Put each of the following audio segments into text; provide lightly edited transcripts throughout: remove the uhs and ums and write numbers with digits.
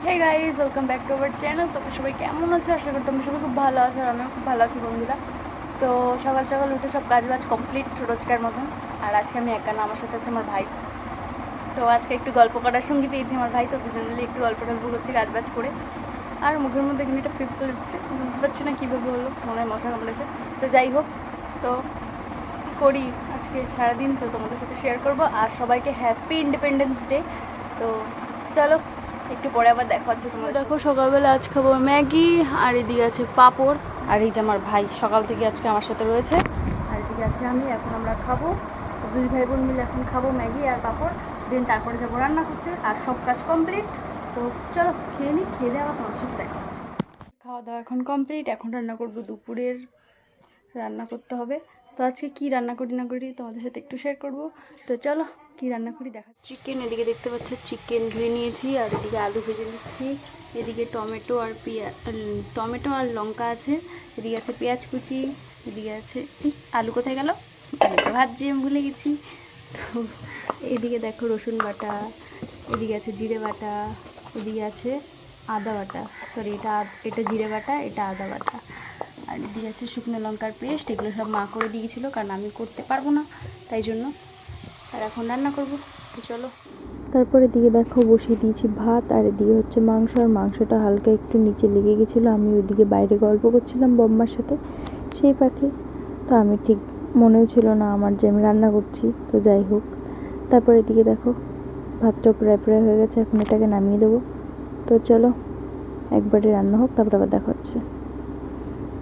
Hey guys, welcome back to our channel. তোমরা সবাই কেমন আছো? আশা করি তোমরা সবাই খুব ভালো আছো, আর আমিও খুব ভালো আছি বন্ধুরা। তো সকাল সকাল উঠে সব কাজবাজ কমপ্লিট রোজকার মতন। আর আজকে আমি একা না, আমার সাথে আছে আমার ভাই। তো আজকে একটু গল্প করার সঙ্গে পেয়েছি আমার ভাই, তো দুজন মিলে একটু গল্প টল্প করছি কাজবাজ করে। আর মুখের মধ্যে এখানে একটা পিম্পল উঠছে, বুঝতে পারছি না কীভাবে হলো, মনে হয় মশা কামড়েছে। তো যাই হোক, তো কী করি আজকে সারাদিন তো তোমাদের সাথে শেয়ার করবো। আর সবাইকে হ্যাপি ইন্ডিপেন্ডেন্স ডে। তো চলো একটু পরে আবার দেখা হচ্ছে। তোমরা দেখো সকালবেলা আজ খাবো ম্যাগি, আর এদিকে আছে পাঁপড়, আর এই যে আমার ভাই সকাল থেকে আজকে আমার সাথে রয়েছে, আর এদিকে আছে আমি। এখন আমরা খাবো, দুই ভাই বোন মিলে এখন খাবো ম্যাগি আর পাঁপড়, দেন তারপরে যাবো রান্না করতে। আর সব কাজ কমপ্লিট। তো চলো খেয়ে নিই, খেয়ে দিয়ে আবার তোমার সাথে দেখা হচ্ছে। খাওয়া দাওয়া এখন কমপ্লিট, এখন রান্না করবো দুপুরের, রান্না করতে হবে। তো আজকে কী রান্না করি না করি তোমাদের সাথে একটু শেয়ার করব। তো চলো কী রান্না করি দেখা। চিকেন, এদিকে দেখতে পাচ্ছ চিকেন ধুয়ে নিয়েছি, আর এদিকে আলু ভেজে নিচ্ছি। এদিকে টমেটো আর লঙ্কা আছে, এদিকে আছে পেঁয়াজ কুচি, এদিকে আছে আলু কোথায় গেল, আলুটা ভাজছি আমি ভুলে গেছি। তো এদিকে দেখো রসুন বাটা, এদিকে আছে জিরে বাটা, এদিকে আছে আদা বাটা, সরি এটা জিরে বাটা, এটা আদা বাটা, আর এদিকে আছে শুকনো লঙ্কার পেস্ট। এগুলো সব মা করে দিয়েছিলো, কারণ আমি করতে পারবো না, তাই জন্য। আর এখন রান্না করবো, তো চলো। তারপরে দিকে দেখো বসিয়ে দিয়েছি ভাত, আর এদিকে হচ্ছে মাংস। আর মাংসটা হালকা একটু নিচে লেগে গেছিলো, আমি ওইদিকে বাইরে গল্প করছিলাম বম্মার সাথে, সেই পাখি। তো আমি ঠিক মনেও ছিল না আমার যে আমি রান্না করছি। তো যাই হোক, তারপরে এদিকে দেখো ভাতটা প্রায় প্রায় হয়ে গেছে, এখন এটাকে নামিয়ে দেবো। তো চলো একবারে রান্না হোক, তারপর আবার দেখা হচ্ছে।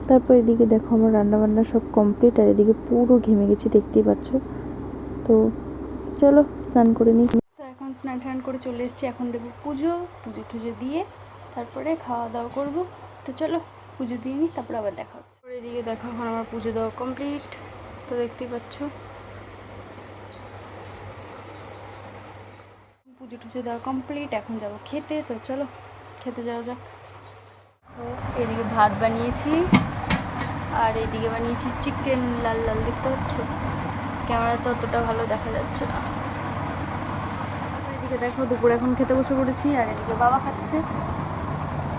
তারপর এদিকে দেখো আমার রান্নাবান্না সব কমপ্লিট, আর এদিকে পুরো ঘেমে গেছি, দেখতেই পাচ্ছ। তো চলো স্নান করে নিই। তো এখন স্নান টান করে চলে এসেছি, এখন দেবো পুজো টুজো দিয়ে তারপরে খাওয়া দাওয়া করবো। তো চলো পুজো দিয়ে নিই, তারপরে আবার দেখা হচ্ছে। এদিকে দেখো এখন আমার পুজো দেওয়া কমপ্লিট, তো দেখতেই পাচ্ছ পুজো টুজো দেওয়া কমপ্লিট। এখন যাবো খেতে, তো চলো খেতে যাওয়া যাক। তো এদিকে ভাত বানিয়েছি, আর এদিকে বানিয়েছি চিকেন, লাল লাল দেখতে পাচ্ছ, ক্যামেরাতে অতটা ভালো দেখা যাচ্ছে না। এদিকে দেখো দুপুরে এখন খেতে বসে পড়েছি, আর এদিকে বাবা খাচ্ছে,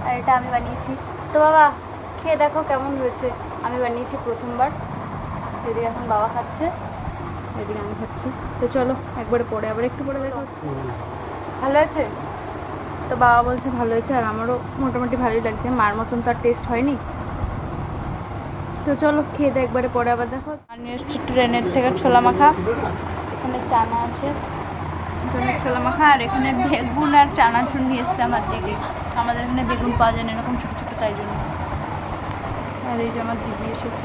আর এটা আমি বানিয়েছি। তো বাবা খেয়ে দেখো কেমন হয়েছে, আমি বানিয়েছি প্রথমবার। এদিকে এখন বাবা খাচ্ছে, এদিকে আমি খাচ্ছি। তো চলো একবারে পরে আবার একটু পরে দেখা হচ্ছে। ভালো আছে? তো বাবা বলছে ভালো হয়েছে, আর আমারও মোটামুটি ভালোই লাগছে, মার মতন তো আর টেস্ট হয়নি। তো চলো খেয়ে দিয়ে একবারে পরে আবার দেখো। আর নিয়ে এসছি ট্রেনের থেকে ছোলা মাখা, এখানে চানা আছে, ট্রেনের ছোলা মাখা, আর এখানে বেগুন আর চানাচুর নিয়ে এসছে আমার দিকে। আমাদের এখানে বেগুন পাওয়া যায় না এরকম ছোটো ছোটো, তাই জন্য। আর এই যে আমার দিদি এসেছে।